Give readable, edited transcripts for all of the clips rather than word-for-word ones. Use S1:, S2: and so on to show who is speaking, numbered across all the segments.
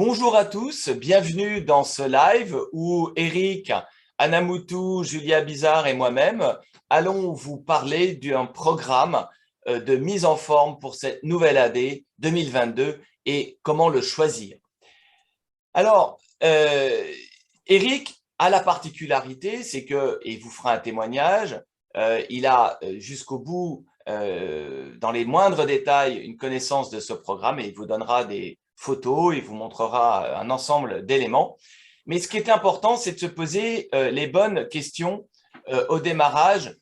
S1: Bonjour à tous, bienvenue dans ce live où Eric, Anamoutou, Julia Bizarre et moi-même allons vous parler d'un programme de mise en forme pour cette nouvelle année 2022 et comment le choisir. Alors, Eric a la particularité, c'est que, et il vous fera un témoignage, il a jusqu'au bout, dans les moindres détails, une connaissance de ce programme et il vous donnera des photos, il vous montrera un ensemble d'éléments. Mais ce qui est important, c'est de se poser les bonnes questions au démarrage.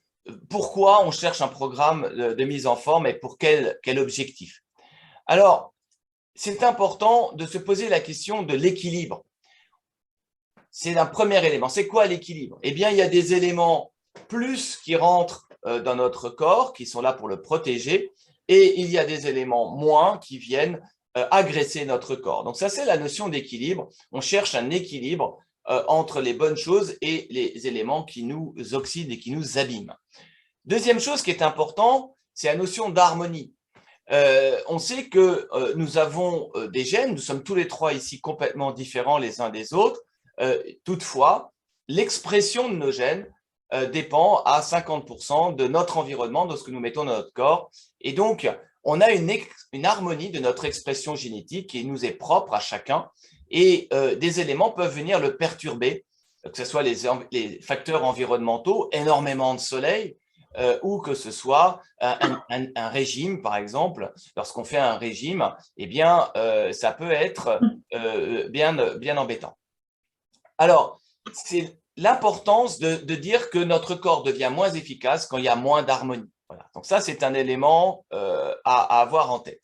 S1: Pourquoi on cherche un programme de mise en forme et pour quel objectif? Alors, c'est important de se poser la question de l'équilibre. C'est un premier élément. C'est quoi l'équilibre? Eh bien, il y a des éléments plus qui rentrent dans notre corps, qui sont là pour le protéger, et il y a des éléments moins qui viennent agresser notre corps. Donc ça, c'est la notion d'équilibre. On cherche un équilibre entre les bonnes choses et les éléments qui nous oxydent et qui nous abîment. Deuxième chose qui est importante, c'est la notion d'harmonie. On sait que nous avons des gènes, nous sommes tous les trois ici complètement différents les uns des autres. Toutefois, l'expression de nos gènes dépend à 50% de notre environnement, de ce que nous mettons dans notre corps. Et donc, on a une harmonie de notre expression génétique qui nous est propre à chacun. Et des éléments peuvent venir le perturber, que ce soit les facteurs environnementaux, énormément de soleil, ou que ce soit un régime, par exemple. Lorsqu'on fait un régime, eh bien, ça peut être bien embêtant. Alors, c'est l'importance de dire que notre corps devient moins efficace quand il y a moins d'harmonie. Voilà. Donc ça, c'est un élément à avoir en tête.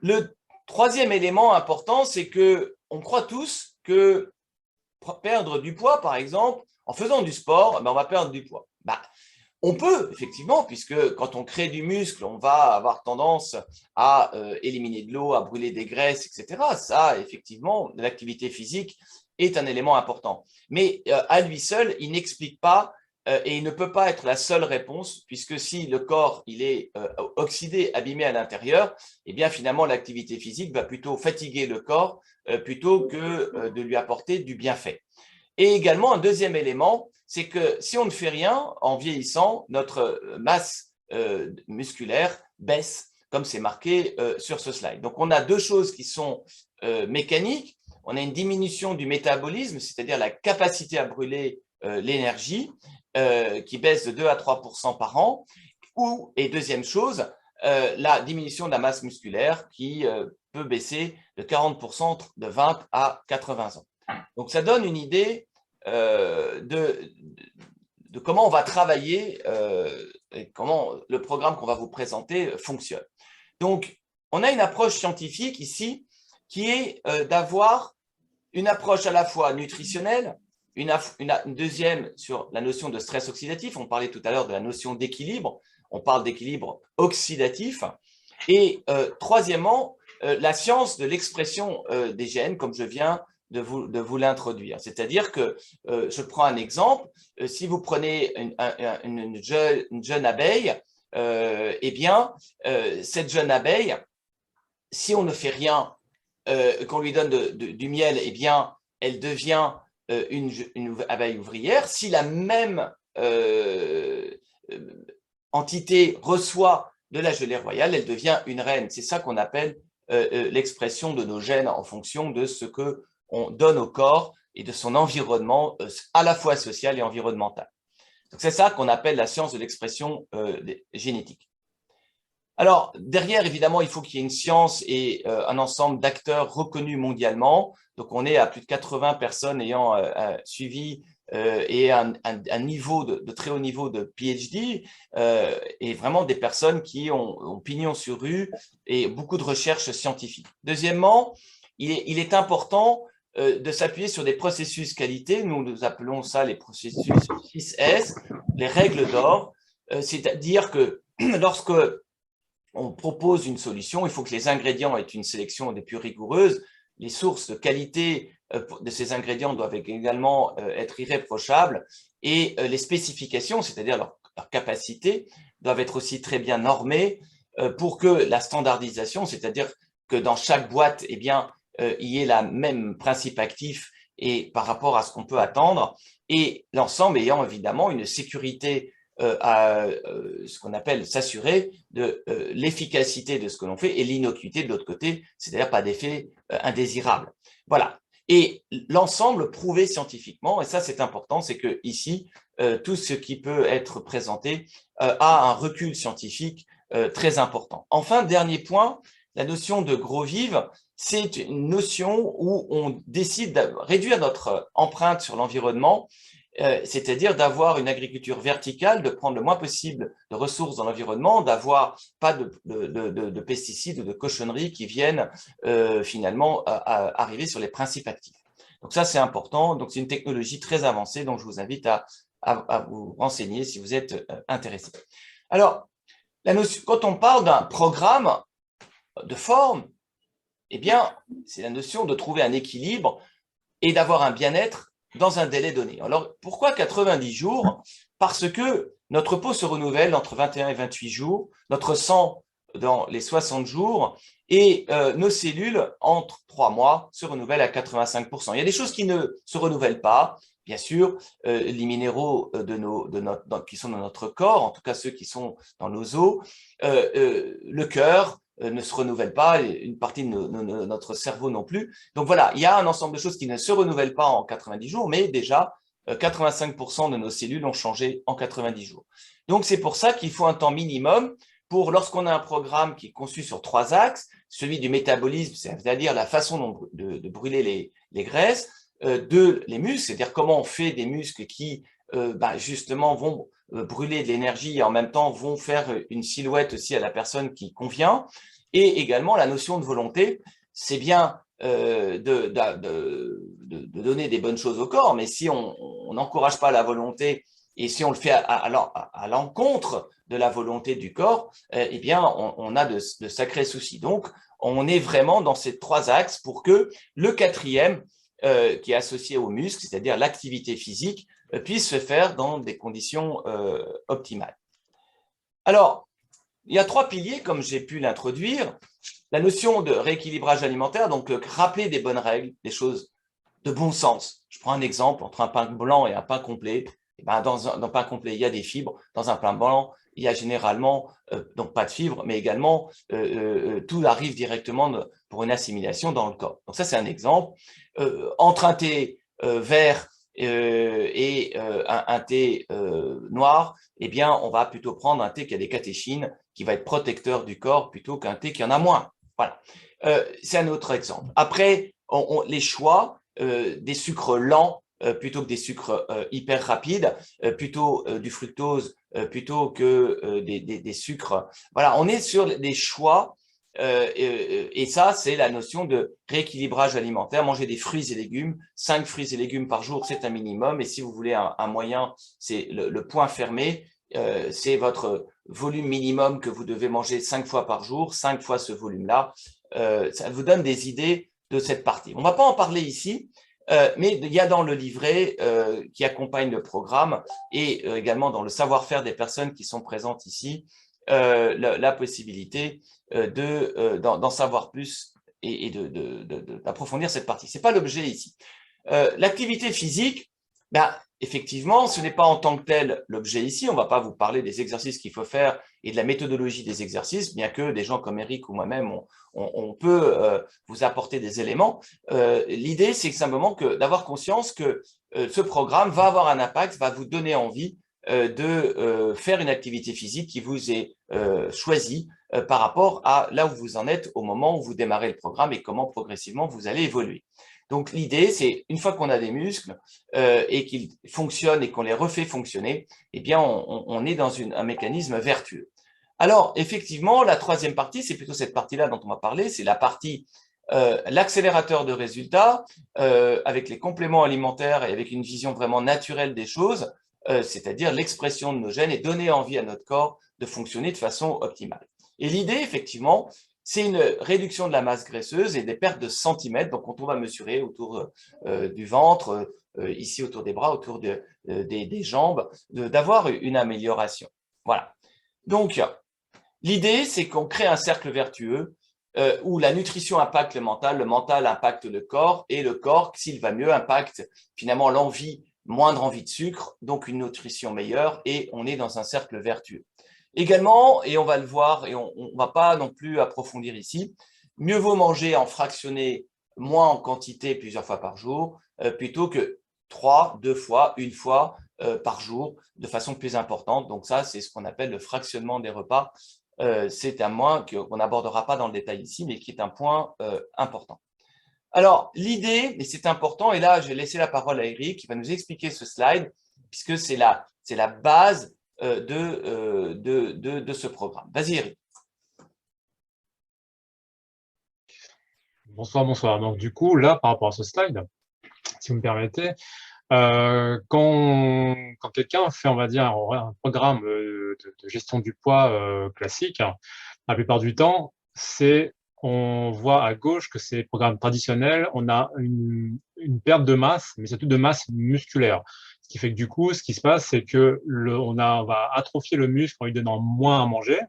S1: Le troisième élément important, c'est qu'on croit tous que perdre du poids, par exemple, en faisant du sport, on va perdre du poids. On peut, effectivement, puisque quand on crée du muscle, on va avoir tendance à éliminer de l'eau, à brûler des graisses, etc. Ça, effectivement, l'activité physique est un élément important. Mais à lui seul, il n'explique pas et il ne peut pas être la seule réponse, puisque si le corps il est oxydé, abîmé à l'intérieur, eh bien finalement l'activité physique va plutôt fatiguer le corps plutôt que de lui apporter du bienfait. Et également, un deuxième élément, c'est que si on ne fait rien, en vieillissant, notre masse musculaire baisse, comme c'est marqué sur ce slide. Donc, on a deux choses qui sont mécaniques. On a une diminution du métabolisme, c'est-à-dire la capacité à brûler l'énergie, qui baisse de 2 à 3% par an. Et deuxième chose, la diminution de la masse musculaire qui peut baisser de 40% de 20 à 80 ans. Donc, ça donne une idée de comment on va travailler et comment le programme qu'on va vous présenter fonctionne. Donc, on a une approche scientifique ici qui est d'avoir une approche à la fois nutritionnelle, une deuxième sur la notion de stress oxydatif. On parlait tout à l'heure de la notion d'équilibre. On parle d'équilibre oxydatif. Et troisièmement, la science de l'expression des gènes, comme je viens de vous l'introduire. C'est-à-dire que, je prends un exemple, si vous prenez une jeune abeille, eh bien, cette jeune abeille, si on ne fait rien, qu'on lui donne du miel, eh bien, elle devient une abeille ouvrière. Si la même entité reçoit de la gelée royale, elle devient une reine. C'est ça qu'on appelle l'expression de nos gènes en fonction de ce que on donne au corps et de son environnement à la fois social et environnemental. C'est ça qu'on appelle la science de l'expression génétique. Alors, derrière, évidemment, il faut qu'il y ait une science et un ensemble d'acteurs reconnus mondialement. Donc, on est à plus de 80 personnes ayant suivi et un niveau de très haut niveau de PhD et vraiment des personnes qui ont pignon sur rue et beaucoup de recherches scientifiques. Deuxièmement, il est important de s'appuyer sur des processus qualité. Nous appelons ça les processus 6S, les règles d'or. C'est-à-dire que lorsque on propose une solution, il faut que les ingrédients aient une sélection des plus rigoureuses. Les sources de qualité de ces ingrédients doivent également être irréprochables et les spécifications, c'est-à-dire leur capacité, doivent être aussi très bien normées pour que la standardisation, c'est-à-dire que dans chaque boîte, eh bien, y ait la même principe actif et par rapport à ce qu'on peut attendre, et l'ensemble ayant évidemment une sécurité à ce qu'on appelle s'assurer de l'efficacité de ce que l'on fait et l'innocuité de l'autre côté, c'est-à-dire pas d'effet indésirable. Voilà. Et l'ensemble prouvé scientifiquement, et ça c'est important, c'est que ici, tout ce qui peut être présenté a un recul scientifique très important. Enfin, dernier point, la notion de gros vive, c'est une notion où on décide de réduire notre empreinte sur l'environnement, c'est-à-dire d'avoir une agriculture verticale, de prendre le moins possible de ressources dans l'environnement, d'avoir pas de pesticides ou de cochonneries qui viennent finalement arriver sur les principes actifs. Donc ça, c'est important. Donc c'est une technologie très avancée, donc je vous invite à vous renseigner si vous êtes intéressé. Alors, quand on parle d'un programme de forme, eh bien, c'est la notion de trouver un équilibre et d'avoir un bien-être dans un délai donné. Alors, pourquoi 90 jours? Parce que notre peau se renouvelle entre 21 et 28 jours, notre sang dans les 60 jours, et nos cellules, entre 3 mois, se renouvellent à 85%. Il y a des choses qui ne se renouvellent pas, bien sûr, les minéraux qui sont dans notre corps, en tout cas ceux qui sont dans nos os, le cœur, ne se renouvelle pas, une partie de notre cerveau non plus. Donc voilà, il y a un ensemble de choses qui ne se renouvellent pas en 90 jours, mais déjà 85% de nos cellules ont changé en 90 jours. Donc c'est pour ça qu'il faut un temps minimum pour, lorsqu'on a un programme qui est conçu sur 3 axes, celui du métabolisme, c'est-à-dire la façon de brûler les graisses, les muscles, c'est-à-dire comment on fait des muscles qui justement vont brûler de l'énergie et en même temps vont faire une silhouette aussi à la personne qui convient. Et également la notion de volonté, c'est bien de donner des bonnes choses au corps, mais si on n'encourage pas la volonté et si on le fait à l'encontre de la volonté du corps, eh bien on a de sacrés soucis. Donc on est vraiment dans ces 3 axes pour que le 4e, qui est associé aux muscles, c'est-à-dire l'activité physique, puisse se faire dans des conditions optimales. Alors, il y a 3 piliers, comme j'ai pu l'introduire. La notion de rééquilibrage alimentaire, donc rappeler des bonnes règles, des choses de bon sens. Je prends un exemple, entre un pain blanc et un pain complet, et ben dans un pain complet, il y a des fibres, dans un pain blanc, il y a généralement, donc pas de fibres, mais également, tout arrive directement pour une assimilation dans le corps. Donc ça, c'est un exemple. Entre un thé vert et un thé noir, eh bien, on va plutôt prendre un thé qui a des catéchines, qui va être protecteur du corps, plutôt qu'un thé qui en a moins. Voilà. C'est un autre exemple. Après, les choix des sucres lents plutôt que des sucres hyper rapides, plutôt du fructose plutôt que des sucres. Voilà, on est sur des choix et ça, c'est la notion de rééquilibrage alimentaire. Manger des fruits et légumes, 5 fruits et légumes par jour, c'est un minimum. Et si vous voulez un moyen, c'est le point fermé. C'est votre volume minimum que vous devez manger 5 fois par jour, 5 fois ce volume-là. Ça vous donne des idées de cette partie. On ne va pas en parler ici, mais il y a dans le livret qui accompagne le programme et également dans le savoir-faire des personnes qui sont présentes ici, la possibilité d'en savoir plus et d'approfondir cette partie. Ce n'est pas l'objet ici. L'activité physique, effectivement, ce n'est pas en tant que tel l'objet ici. On ne va pas vous parler des exercices qu'il faut faire et de la méthodologie des exercices, bien que des gens comme Eric ou moi-même, on peut vous apporter des éléments. L'idée, c'est simplement d'avoir conscience que ce programme va avoir un impact, va vous donner envie de faire une activité physique qui vous est choisie par rapport à là où vous en êtes au moment où vous démarrez le programme et comment progressivement vous allez évoluer. Donc l'idée, c'est une fois qu'on a des muscles et qu'ils fonctionnent et qu'on les refait fonctionner, eh bien on est dans un mécanisme vertueux. Alors effectivement, la 3e partie, c'est plutôt cette partie-là dont on va parler, c'est la partie l'accélérateur de résultats avec les compléments alimentaires et avec une vision vraiment naturelle des choses, c'est-à-dire l'expression de nos gènes et donner envie à notre corps de fonctionner de façon optimale. Et l'idée, effectivement, c'est une réduction de la masse graisseuse et des pertes de centimètres. Donc, quand on va mesurer autour du ventre, ici autour des bras, autour des jambes, d'avoir une amélioration. Voilà. Donc, l'idée, c'est qu'on crée un cercle vertueux où la nutrition impacte le mental impacte le corps, et le corps, s'il va mieux, impacte finalement l'envie, moindre envie de sucre, donc une nutrition meilleure, et on est dans un cercle vertueux. Également, et on va le voir, et on ne va pas non plus approfondir ici, mieux vaut manger en fractionné, moins en quantité plusieurs fois par jour, plutôt que 3, 2 fois, une fois par jour, de façon plus importante. Donc ça, c'est ce qu'on appelle le fractionnement des repas. C'est un point qu'on n'abordera pas dans le détail ici, mais qui est un point important. Alors, l'idée, et c'est important, et là, je vais laisser la parole à Eric, qui va nous expliquer ce slide, puisque c'est la base de ce programme. Vas-y, Eric.
S2: Bonsoir, bonsoir. Donc, du coup, là, par rapport à ce slide, si vous me permettez, quand quelqu'un fait, on va dire, un programme de gestion du poids classique, la plupart du temps, on voit à gauche que c'est programme traditionnel, on a une perte de masse, mais surtout de masse musculaire. Ce qui fait que du coup, ce qui se passe, c'est que on va atrophier le muscle en lui donnant moins à manger.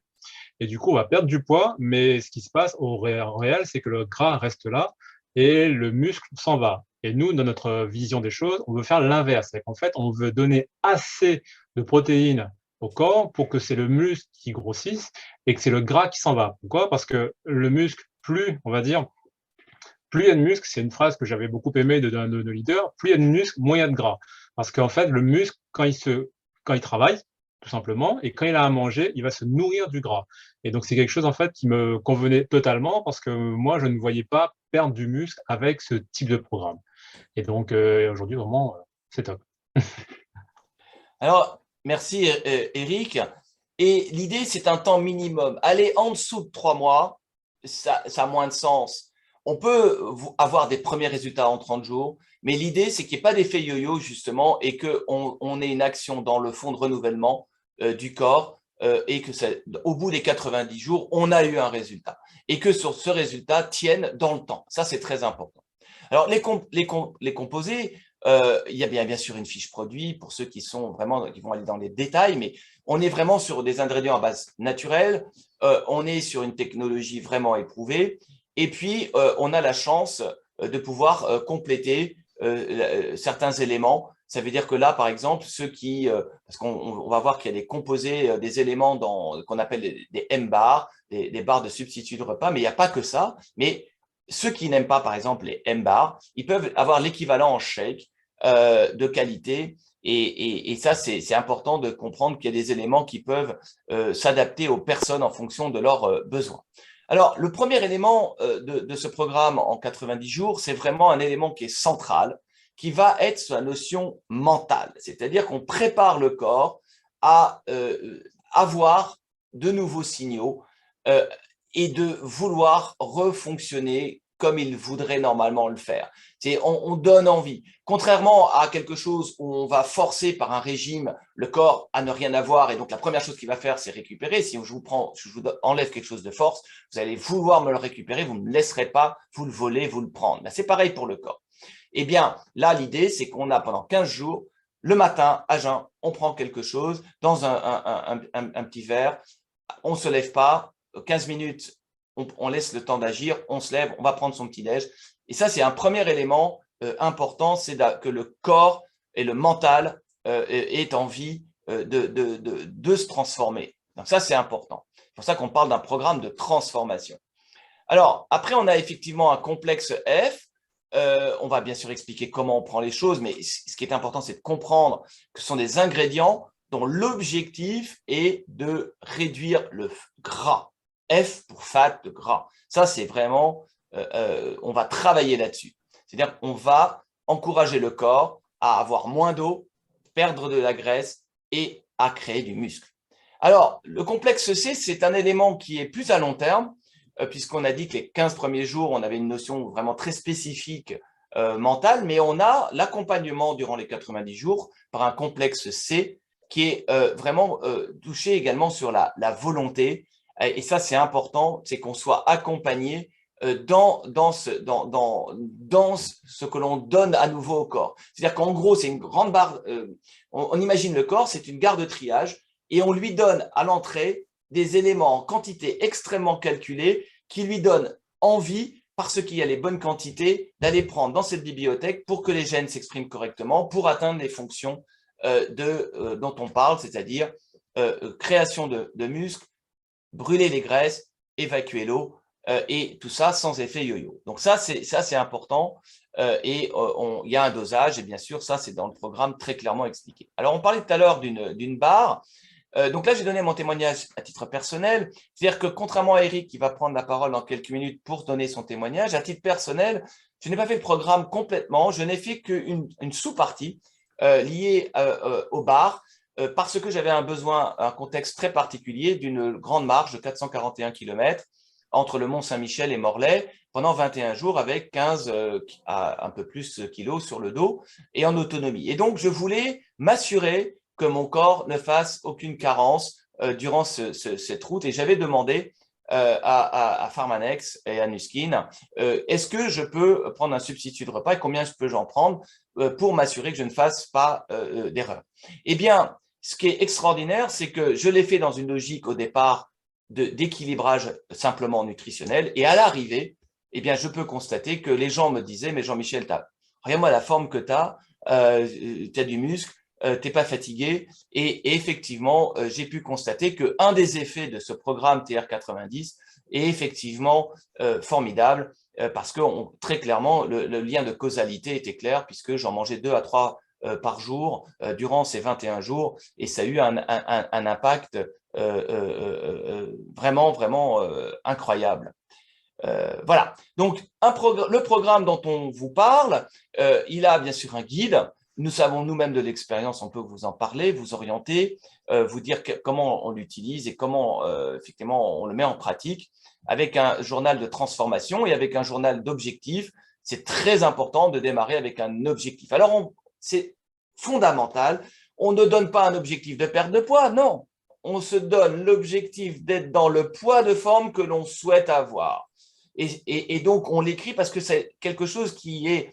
S2: Et du coup, on va perdre du poids, mais ce qui se passe en réel, c'est que le gras reste là et le muscle s'en va. Et nous, dans notre vision des choses, on veut faire l'inverse. C'est qu'en fait, on veut donner assez de protéines au corps pour que c'est le muscle qui grossisse et que c'est le gras qui s'en va. Pourquoi? Parce que le muscle, plus, on va dire, plus il y a de muscle, c'est une phrase que j'avais beaucoup aimée de leader, plus il y a de muscle, moins il y a de gras. Parce qu'en fait, le muscle, quand il travaille, tout simplement, et quand il a à manger, il va se nourrir du gras. Et donc, c'est quelque chose, en fait, qui me convenait totalement parce que moi, je ne voyais pas perdre du muscle avec ce type de programme. Et donc, aujourd'hui, vraiment, c'est top.
S1: Alors, merci, Eric. Et l'idée, c'est un temps minimum. Aller en dessous de 3 mois, ça a moins de sens. On peut avoir des premiers résultats en 30 jours, mais l'idée, c'est qu'il n'y ait pas d'effet yo-yo, justement, et qu'on ait une action dans le fond de renouvellement du corps, et que au bout des 90 jours, on a eu un résultat. Et que ce résultat tienne dans le temps. Ça, c'est très important. Alors, les composés, il y a bien sûr une fiche produit pour ceux qui vont aller dans les détails, mais on est vraiment sur des ingrédients à base naturelle, on est sur une technologie vraiment éprouvée, et puis on a la chance de pouvoir compléter certains éléments. Ça veut dire que là, par exemple, parce qu'on va voir qu'il y a des composés, des éléments qu'on appelle des M-bars, des barres de substituts de repas, mais il n'y a pas que ça. Mais ceux qui n'aiment pas, par exemple, les M-bars, ils peuvent avoir l'équivalent en shake de qualité. Et ça, c'est important de comprendre qu'il y a des éléments qui peuvent s'adapter aux personnes en fonction de leurs besoins. Alors, le premier élément de ce programme en 90 jours, c'est vraiment un élément qui est central, qui va être sur la notion mentale. C'est-à-dire qu'on prépare le corps à avoir de nouveaux signaux et de vouloir refonctionner comme il voudrait normalement le faire. On donne envie. Contrairement à quelque chose où on va forcer par un régime le corps à ne rien avoir, et donc la première chose qu'il va faire, c'est récupérer. Si je vous enlève quelque chose de force, vous allez vouloir me le récupérer, vous ne me laisserez pas vous le voler, vous le prendre. C'est pareil pour le corps. Eh bien, là, l'idée, c'est qu'on a pendant 15 jours, le matin, à jeun, on prend quelque chose dans un petit verre, on ne se lève pas, 15 minutes, on laisse le temps d'agir, on se lève, on va prendre son petit-déj. Et ça, c'est un premier élément important, c'est que le corps et le mental aient envie de se transformer. Donc ça, c'est important. C'est pour ça qu'on parle d'un programme de transformation. Alors, après, on a effectivement un complexe F. On va bien sûr expliquer comment on prend les choses, mais ce qui est important, c'est de comprendre que ce sont des ingrédients dont l'objectif est de réduire le gras. F pour fat, de gras. Ça, c'est vraiment, on va travailler là-dessus. C'est-à-dire qu'on va encourager le corps à avoir moins d'eau, perdre de la graisse et à créer du muscle. Alors, le complexe C, c'est un élément qui est plus à long terme, puisqu'on a dit que les 15 premiers jours, on avait une notion vraiment très spécifique mentale, mais on a l'accompagnement durant les 90 jours par un complexe C qui est vraiment touché également sur la volonté. Et ça, c'est important, c'est qu'on soit accompagné dans ce que l'on donne à nouveau au corps. C'est-à-dire qu'en gros, c'est une grande barre, on imagine le corps, c'est une gare de triage, et on lui donne à l'entrée des éléments en quantité extrêmement calculée qui lui donnent envie, parce qu'il y a les bonnes quantités, d'aller prendre dans cette bibliothèque pour que les gènes s'expriment correctement, pour atteindre les fonctions dont on parle, c'est-à-dire création de muscles, brûler les graisses, évacuer l'eau, et tout ça sans effet yo-yo. Donc ça, c'est important, et il y a un dosage, et bien sûr, ça, c'est dans le programme très clairement expliqué. Alors, on parlait tout à l'heure d'une barre. Donc là, j'ai donné mon témoignage à titre personnel. C'est-à-dire que contrairement à Eric, qui va prendre la parole dans quelques minutes pour donner son témoignage, à titre personnel, je n'ai pas fait le programme complètement. Je n'ai fait qu'une sous-partie liée aux barres, parce que j'avais un besoin, un contexte très particulier d'une grande marche de 441 km entre le Mont Saint-Michel et Morlaix pendant 21 jours avec 15 à un peu plus kilos sur le dos et en autonomie. Et donc, je voulais m'assurer que mon corps ne fasse aucune carence durant cette route. Et j'avais demandé à Pharmanex et à Nuskin, est-ce que je peux prendre un substitut de repas et combien peux-je en prendre pour m'assurer que je ne fasse pas d'erreur. Eh bien, ce qui est extraordinaire, c'est que je l'ai fait dans une logique au départ d'équilibrage simplement nutritionnel. Et à l'arrivée, eh bien, je peux constater que les gens me disaient, mais Jean-Michel, regarde-moi la forme que tu as du muscle, tu n'es pas fatigué. Et effectivement, j'ai pu constater qu'un des effets de ce programme TR90 est effectivement formidable parce que très clairement, le lien de causalité était clair puisque j'en mangeais 2 à 3 par jour durant ces 21 jours et ça a eu un impact vraiment, vraiment incroyable. Voilà, donc le programme dont on vous parle, il a bien sûr un guide. Nous savons nous-mêmes de l'expérience, on peut vous en parler, vous orienter, vous dire comment on l'utilise et comment effectivement on le met en pratique avec un journal de transformation et avec un journal d'objectifs. C'est très important de démarrer avec un objectif. Alors, c'est fondamental. On ne donne pas un objectif de perte de poids, non. On se donne l'objectif d'être dans le poids de forme que l'on souhaite avoir. Et donc, on l'écrit parce que c'est quelque chose qui est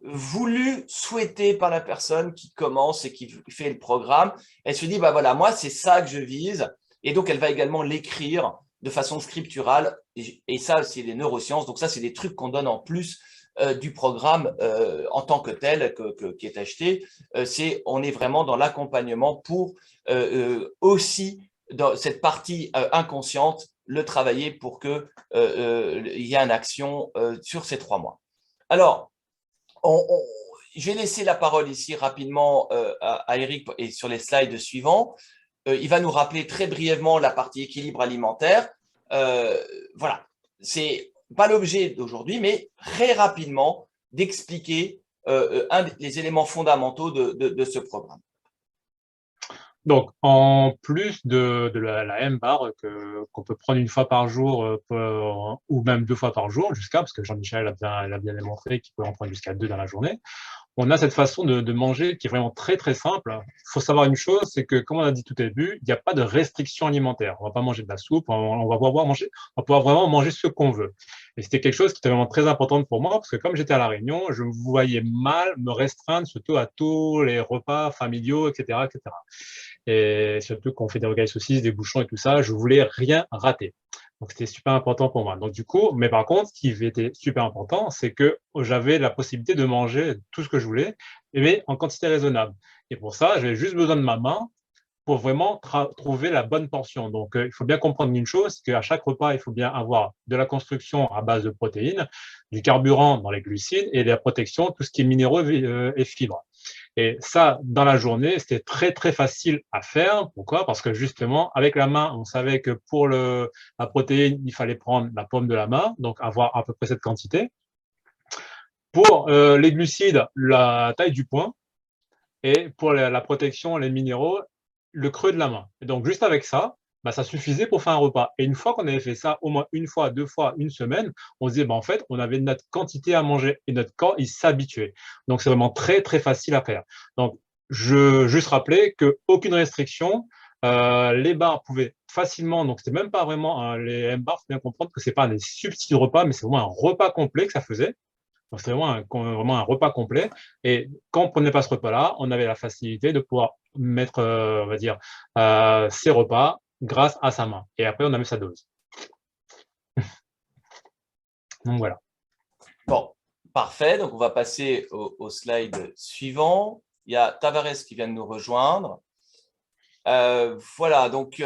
S1: voulu, souhaité par la personne qui commence et qui fait le programme. Elle se dit, bah voilà, moi, c'est ça que je vise. Et donc, elle va également l'écrire de façon scripturale. Et ça, c'est les neurosciences. Donc, ça, c'est des trucs qu'on donne en plus du programme en tant que tel qui est acheté. On est vraiment dans l'accompagnement pour aussi, dans cette partie inconsciente, le travailler pour qu'il y ait une action sur ces 3 mois. Alors, je vais laisser la parole ici rapidement à Eric et sur les slides suivants. Il va nous rappeler très brièvement la partie équilibre alimentaire. Voilà, c'est pas l'objet d'aujourd'hui, mais très rapidement d'expliquer les éléments fondamentaux de ce programme.
S2: Donc, en plus de la M-bar qu'on peut prendre une fois par jour ou même 2 fois par jour, parce que Jean-Michel a bien démontré qu'il peut en prendre jusqu'à 2 dans la journée, on a cette façon de manger qui est vraiment très très simple. Il faut savoir une chose, c'est que comme on a dit tout au début, il n'y a pas de restriction alimentaire. On va pas manger de la soupe, on va pouvoir vraiment manger ce qu'on veut. Et c'était quelque chose qui était vraiment très important pour moi parce que comme j'étais à La Réunion, je me voyais mal me restreindre surtout à tous les repas familiaux, etc., etc. Et surtout quand on fait des rogailles saucisses, des bouchons et tout ça, je voulais rien rater. Donc, c'était super important pour moi. Donc, du coup, mais par contre, ce qui était super important, c'est que j'avais la possibilité de manger tout ce que je voulais, mais en quantité raisonnable. Et pour ça, j'avais juste besoin de ma main pour vraiment trouver la bonne portion. Donc, il faut bien comprendre une chose, c'est qu'à chaque repas, il faut bien avoir de la construction à base de protéines, du carburant dans les glucides et de la protection, tout ce qui est minéraux et fibres. Et ça, dans la journée, c'était très, très facile à faire. Pourquoi? Parce que justement, avec la main, on savait que pour la protéine, il fallait prendre la paume de la main, donc avoir à peu près cette quantité. Pour les glucides, la taille du poing. Et pour la protection, les minéraux, le creux de la main. Et donc, juste avec ça, bah, ça suffisait pour faire un repas. Et une fois qu'on avait fait ça, au moins une fois, 2 fois, une semaine, on se disait, bah, en fait, on avait notre quantité à manger et notre corps, il s'habituait. Donc, c'est vraiment très, très facile à faire. Donc, juste rappeler qu'aucune restriction, les bars pouvaient facilement, donc c'était même pas vraiment les M-bars, faut bien comprendre que c'est pas des substituts de repas, mais c'est vraiment un repas complet que ça faisait. Donc, c'était vraiment un repas complet. Et quand on prenait pas ce repas-là, on avait la facilité de pouvoir mettre, on va dire, ses repas grâce à sa main. Et après, on avait sa dose. Donc voilà.
S1: Bon, parfait. Donc, on va passer au slide suivant. Il y a Tavares qui vient de nous rejoindre. Voilà, donc,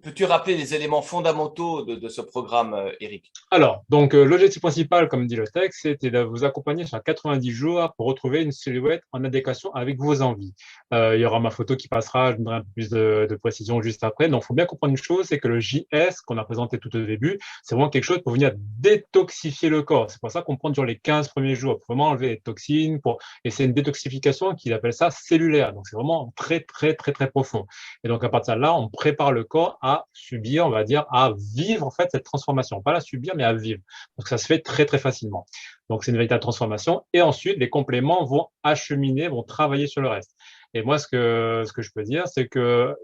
S1: peux-tu rappeler les éléments fondamentaux de ce programme, Eric?
S2: Alors, donc l'objectif principal, comme dit le texte, c'était de vous accompagner sur 90 jours pour retrouver une silhouette en adéquation avec vos envies. Il y aura ma photo qui passera, je donnerai un peu plus de précision juste après. Donc, il faut bien comprendre une chose, c'est que le JS qu'on a présenté tout au début, c'est vraiment quelque chose pour venir détoxifier le corps. C'est pour ça qu'on prend sur les 15 premiers jours, pour vraiment enlever les toxines, et c'est une détoxification qu'il appelle ça cellulaire. Donc, c'est vraiment très, très, très, très profond. Et donc, à partir de là, on prépare le corps à subir, on va dire, à vivre en fait cette transformation. Pas la subir, mais à vivre. Donc, ça se fait très, très facilement. Donc, c'est une véritable transformation. Et ensuite, les compléments vont acheminer, vont travailler sur le reste. Et moi, ce que je peux dire, c'est que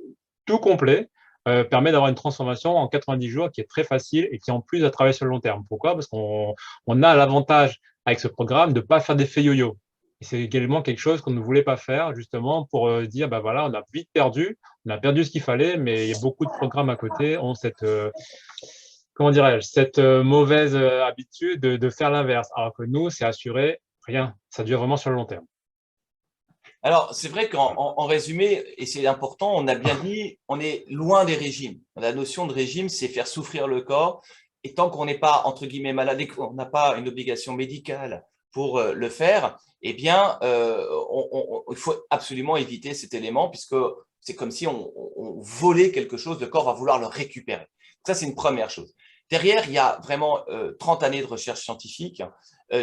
S2: tout complet permet d'avoir une transformation en 90 jours qui est très facile et qui en plus a travaillé sur le long terme. Pourquoi? Parce qu'on a l'avantage avec ce programme de ne pas faire d'effet yo-yo. Et c'est également quelque chose qu'on ne voulait pas faire, justement, pour dire, ben voilà, on a vite perdu, on a perdu ce qu'il fallait, mais il y a beaucoup de programmes à côté ont cette, comment dirais-je, cette mauvaise habitude de faire l'inverse. Alors que nous, c'est assuré, rien, ça dure vraiment sur le long terme.
S1: Alors, c'est vrai qu'en résumé, et c'est important, on a bien dit, on est loin des régimes. La notion de régime, c'est faire souffrir le corps. Et tant qu'on n'est pas, entre guillemets, malade et qu'on n'a pas une obligation médicale pour le faire, eh bien, il faut absolument éviter cet élément puisque c'est comme si on volait quelque chose, le corps va vouloir le récupérer. Ça, c'est une première chose. Derrière, il y a vraiment 30 années de recherche scientifique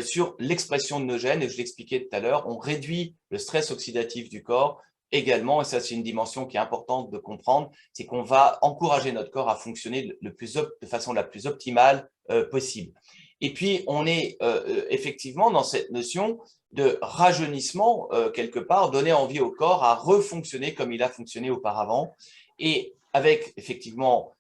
S1: sur l'expression de nos gènes, et je l'expliquais tout à l'heure, on réduit le stress oxydatif du corps également, et ça c'est une dimension qui est importante de comprendre, c'est qu'on va encourager notre corps à fonctionner de façon la plus optimale possible. Et puis, on est effectivement dans cette notion de rajeunissement, quelque part, donner envie au corps à refonctionner comme il a fonctionné auparavant, et avec effectivement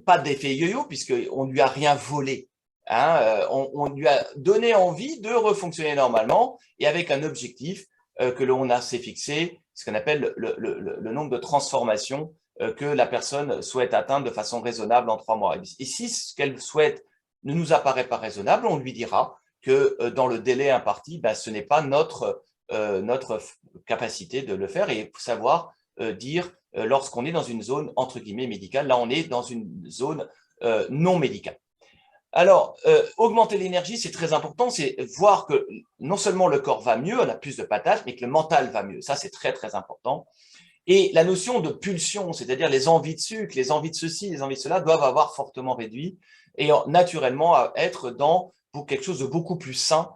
S1: pas d'effet yo-yo, puisqu'on ne lui a rien volé. Hein, on lui a donné envie de refonctionner normalement et avec un objectif que l'on a s'est fixé, ce qu'on appelle le nombre de transformations que la personne souhaite atteindre de façon raisonnable en 3 mois. Et si ce qu'elle souhaite ne nous apparaît pas raisonnable, on lui dira que dans le délai imparti, ben, ce n'est pas notre capacité de le faire, et il faut savoir dire lorsqu'on est dans une zone entre guillemets médicale. Là, on est dans une zone non médicale. Alors, augmenter l'énergie, c'est très important, c'est voir que non seulement le corps va mieux, on a plus de patates, mais que le mental va mieux. Ça, c'est très, très important. Et la notion de pulsion, c'est-à-dire les envies de sucre, les envies de ceci, les envies de cela, doivent avoir fortement réduit et naturellement être dans quelque chose de beaucoup plus sain.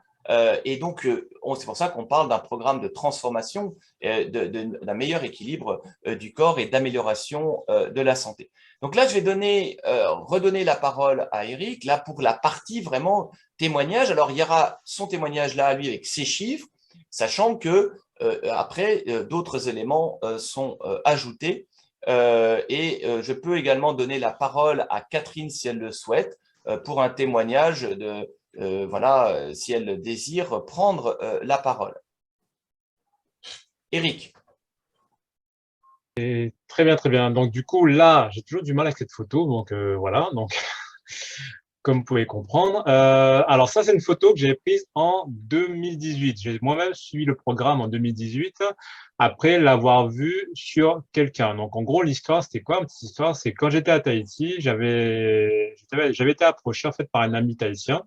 S1: Et donc, c'est pour ça qu'on parle d'un programme de transformation, d'un meilleur équilibre du corps et d'amélioration de la santé. Donc là, je vais redonner la parole à Eric, là pour la partie vraiment témoignage. Alors, il y aura son témoignage là, lui, avec ses chiffres, sachant que après, d'autres éléments sont ajoutés. Et je peux également donner la parole à Catherine si elle le souhaite pour un témoignage voilà, si elle désire prendre la parole. Eric.
S2: Et très bien, très bien. Donc, du coup, là, j'ai toujours du mal avec cette photo. Donc, voilà. Donc, comme vous pouvez comprendre. Alors, ça, c'est une photo que j'ai prise en 2018. J'ai moi-même suivi le programme en 2018 après l'avoir vu sur quelqu'un. Donc, en gros, l'histoire, c'était quoi? Une petite histoire, c'est quand j'étais à Tahiti, j'avais été approché en fait par un ami tahitien,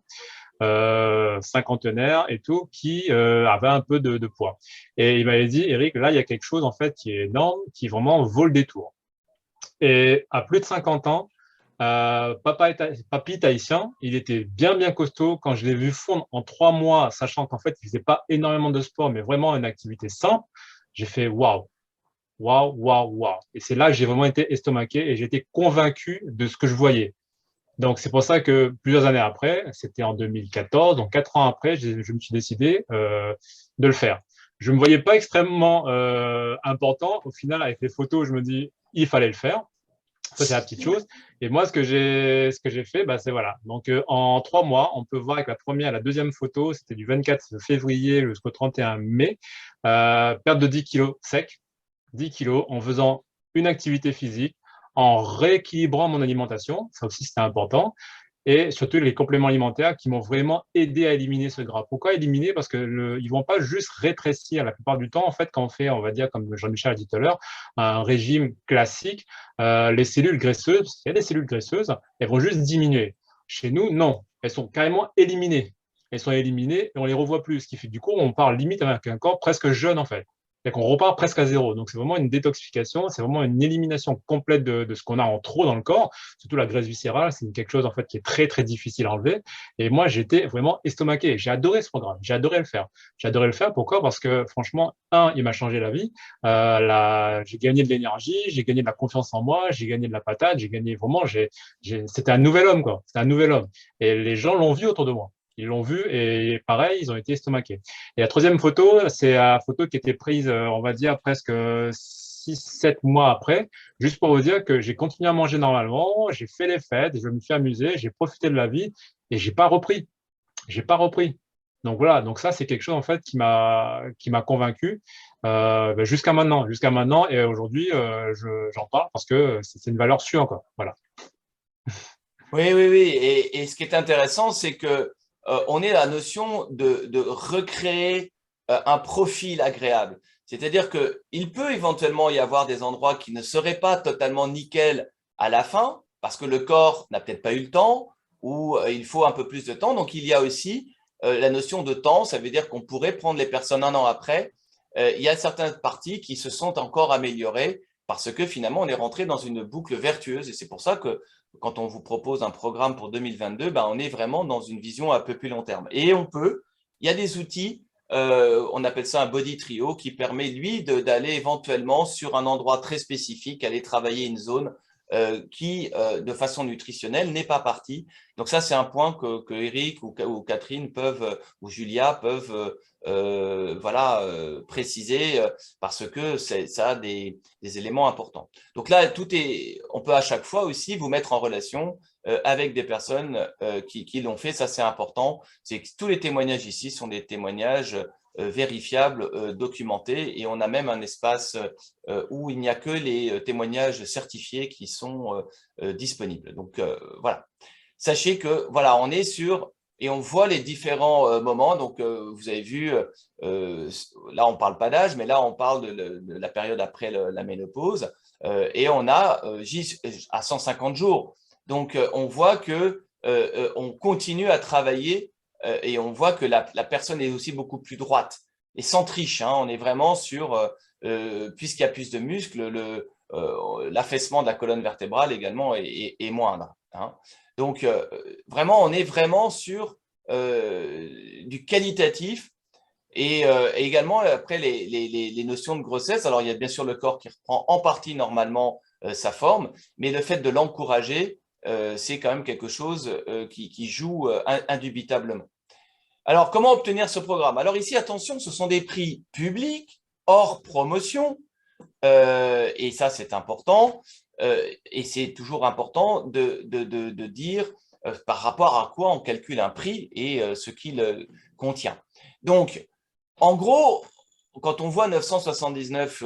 S2: cinquantenaire et tout, qui avait un peu de poids. Et il m'avait dit, Eric, là, il y a quelque chose en fait qui est énorme, qui vraiment vaut le détour. Et à plus de 50 ans, papy tahitien, il était bien, bien costaud. Quand je l'ai vu fondre en 3 mois, sachant qu'en fait, il faisait pas énormément de sport, mais vraiment une activité simple, j'ai fait waouh, waouh, waouh, waouh. Et c'est là que j'ai vraiment été estomaqué et j'ai été convaincu de ce que je voyais. Donc, c'est pour ça que plusieurs années après, c'était en 2014, donc 4 ans après, je me suis décidé de le faire. Je ne me voyais pas extrêmement important. Au final, avec les photos, je me dis, il fallait le faire. Ça, c'est la petite chose. Et moi, ce que j'ai fait, bah, c'est voilà. Donc, en 3 mois, on peut voir avec la deuxième photo, c'était du 24 février jusqu'au 31 mai, perte de 10 kilos sec, 10 kilos en faisant une activité physique, en rééquilibrant mon alimentation. Ça aussi, c'était important. et surtout les compléments alimentaires qui m'ont vraiment aidé à éliminer ce gras. Pourquoi éliminer? Parce que ils vont pas juste rétrécir. La plupart du temps, en fait, quand on fait, on va dire, comme Jean-Michel a dit tout à l'heure, un régime classique, les cellules graisseuses, il y a des cellules graisseuses, elles vont juste diminuer. Chez nous, non. Elles sont carrément éliminées. Elles sont éliminées et on les revoit plus. Ce qui fait, du coup, on part limite avec un corps presque jeune, en fait. Et qu'on repart presque à zéro. Donc, c'est vraiment une détoxification, c'est vraiment une élimination complète de ce qu'on a en trop dans le corps, surtout la graisse viscérale, c'est quelque chose en fait qui est très très difficile à enlever. Et moi, j'étais vraiment estomaqué. J'ai adoré ce programme, j'ai adoré le faire. J'ai adoré le faire. Pourquoi? Parce que franchement, il m'a changé la vie. J'ai gagné de l'énergie, j'ai gagné de la confiance en moi, j'ai gagné de la patate, j'ai gagné vraiment. C'était un nouvel homme quoi. C'était un nouvel homme. Et les gens l'ont vu autour de moi. Ils l'ont vu et pareil, ils ont été estomaqués. Et la troisième photo, c'est la photo qui était prise, on va dire, presque 6, 7 mois après, juste pour vous dire que j'ai continué à manger normalement, j'ai fait les fêtes, je me suis amusé, j'ai profité de la vie et j'ai pas repris. J'ai pas repris. Donc voilà, donc ça, c'est quelque chose en fait qui m'a convaincu jusqu'à maintenant et aujourd'hui, j'en parle parce que c'est une valeur sûre, quoi. Voilà.
S1: Oui, oui, oui. Et ce qui est intéressant, c'est que on est à la notion de recréer un profil agréable. C'est-à-dire qu'il peut éventuellement y avoir des endroits qui ne seraient pas totalement nickel à la fin, parce que le corps n'a peut-être pas eu le temps, ou il faut un peu plus de temps. Donc, il y a aussi la notion de temps. Ça veut dire qu'on pourrait prendre les personnes un an après. Il y a certaines parties qui se sont encore améliorées parce que finalement, on est rentré dans une boucle vertueuse. Et c'est pour ça que quand on vous propose un programme pour 2022, ben, on est vraiment dans une vision un peu plus long terme. Et il y a des outils, on appelle ça un body trio, qui permet, lui, d'aller éventuellement sur un endroit très spécifique, aller travailler une zone qui, de façon nutritionnelle, n'est pas partie. Donc ça, c'est un point que Eric ou Catherine peuvent, ou Julia peuvent voilà, préciser parce que ça a des éléments importants. Donc là, on peut à chaque fois aussi vous mettre en relation avec des personnes qui l'ont fait. Ça, c'est important. C'est que tous les témoignages ici sont des témoignages vérifiables, documentés, et on a même un espace où il n'y a que les témoignages certifiés qui sont disponibles. Donc voilà. Sachez que voilà, on est sur et on voit les différents moments. Donc vous avez vu, là on parle pas d'âge, mais là on parle de la période après la ménopause. Et on a à 150 jours. Donc, on voit que on continue à travailler et on voit que la personne est aussi beaucoup plus droite et sans triche. Hein, on est vraiment sur, puisqu'il y a plus de muscles, l'affaissement de la colonne vertébrale également est moindre. Hein. Donc, vraiment, on est vraiment sur du qualitatif et également, après, les notions de grossesse. Alors, il y a bien sûr le corps qui reprend en partie normalement sa forme, mais le fait de l'encourager, c'est quand même quelque chose qui joue indubitablement. Alors, comment obtenir ce programme? Alors ici, attention, ce sont des prix publics, hors promotion, et ça, c'est important. Et c'est toujours important de dire par rapport à quoi on calcule un prix et ce qu'il contient. Donc, en gros, quand on voit 979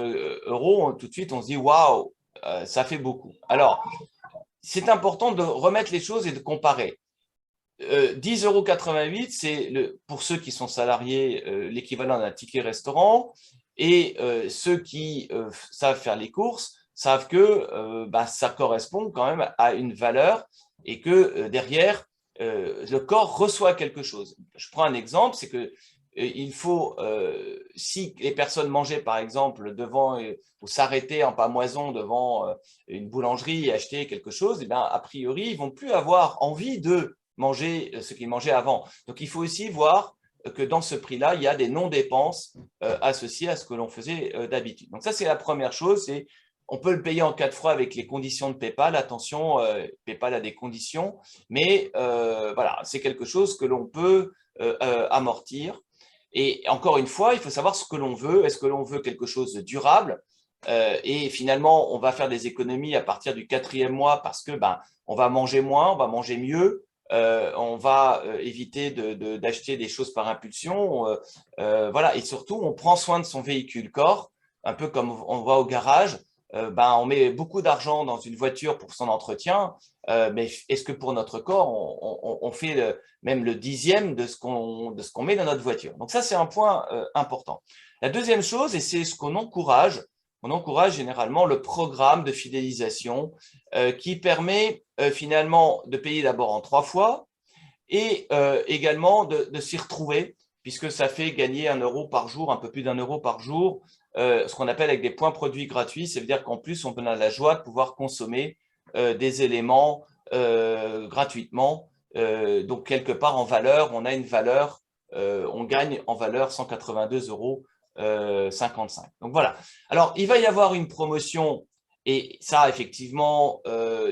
S1: euros, tout de suite, on se dit waouh, ça fait beaucoup. Alors, c'est important de remettre les choses et de comparer. 10,88 €, c'est pour ceux qui sont salariés l'équivalent d'un ticket restaurant. Et ceux qui savent faire les courses savent que ça correspond quand même à une valeur et que derrière, le corps reçoit quelque chose. Je prends un exemple, c'est que il faut, si les personnes mangeaient par exemple devant ou s'arrêtaient en pamoison devant une boulangerie et acheter quelque chose, eh bien, a priori, ils vont plus avoir envie de manger ce qu'ils mangeaient avant. Donc, il faut aussi voir que dans ce prix-là, il y a des non-dépenses associées à ce que l'on faisait d'habitude. Donc, ça, c'est la première chose. C'est on peut le payer en 4 fois avec les conditions de PayPal. Attention, PayPal a des conditions, mais voilà, c'est quelque chose que l'on peut amortir. Et encore une fois, il faut savoir ce que l'on veut. Est-ce que l'on veut quelque chose de durable et finalement, on va faire des économies à partir du 4e mois parce que on va manger moins, on va manger mieux, on va éviter d'acheter des choses par impulsion. Voilà. Et surtout, on prend soin de son véhicule corps, un peu comme on va au garage. on met beaucoup d'argent dans une voiture pour son entretien, mais est-ce que pour notre corps, on fait même le dixième de ce qu'on met dans notre voiture? Donc ça, c'est un point important. La deuxième chose, et c'est ce qu'on encourage, on encourage généralement le programme de fidélisation qui permet finalement de payer d'abord en 3 fois et également de s'y retrouver, puisque ça fait gagner 1 euro par jour, un peu plus d'1 euro par jour, ce qu'on appelle avec des points produits gratuits. Ça veut dire qu'en plus, on a la joie de pouvoir consommer des éléments gratuitement. Donc, quelque part en valeur, on a une valeur, on gagne en valeur 182 euros 55. Donc voilà. Alors, il va y avoir une promotion et ça, effectivement,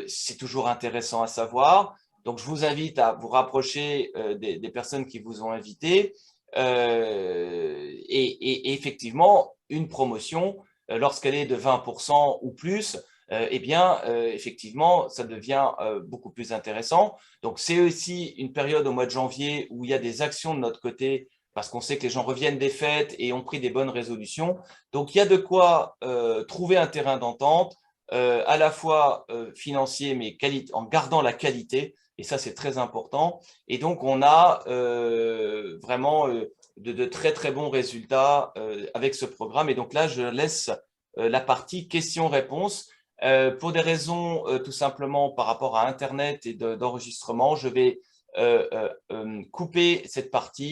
S1: c'est toujours intéressant à savoir. Donc, je vous invite à vous rapprocher des personnes qui vous ont invité. Et effectivement, une promotion, lorsqu'elle est de 20% ou plus, effectivement, ça devient beaucoup plus intéressant. Donc, c'est aussi une période au mois de janvier où il y a des actions de notre côté parce qu'on sait que les gens reviennent des fêtes et ont pris des bonnes résolutions. Donc, il y a de quoi trouver un terrain d'entente, à la fois financier, mais en gardant la qualité. Et ça, c'est très important. Et donc, on a vraiment de très, très bons résultats avec ce programme. Et donc là, je laisse la partie questions-réponses. Pour des raisons tout simplement par rapport à Internet et d'enregistrement, je vais couper cette partie.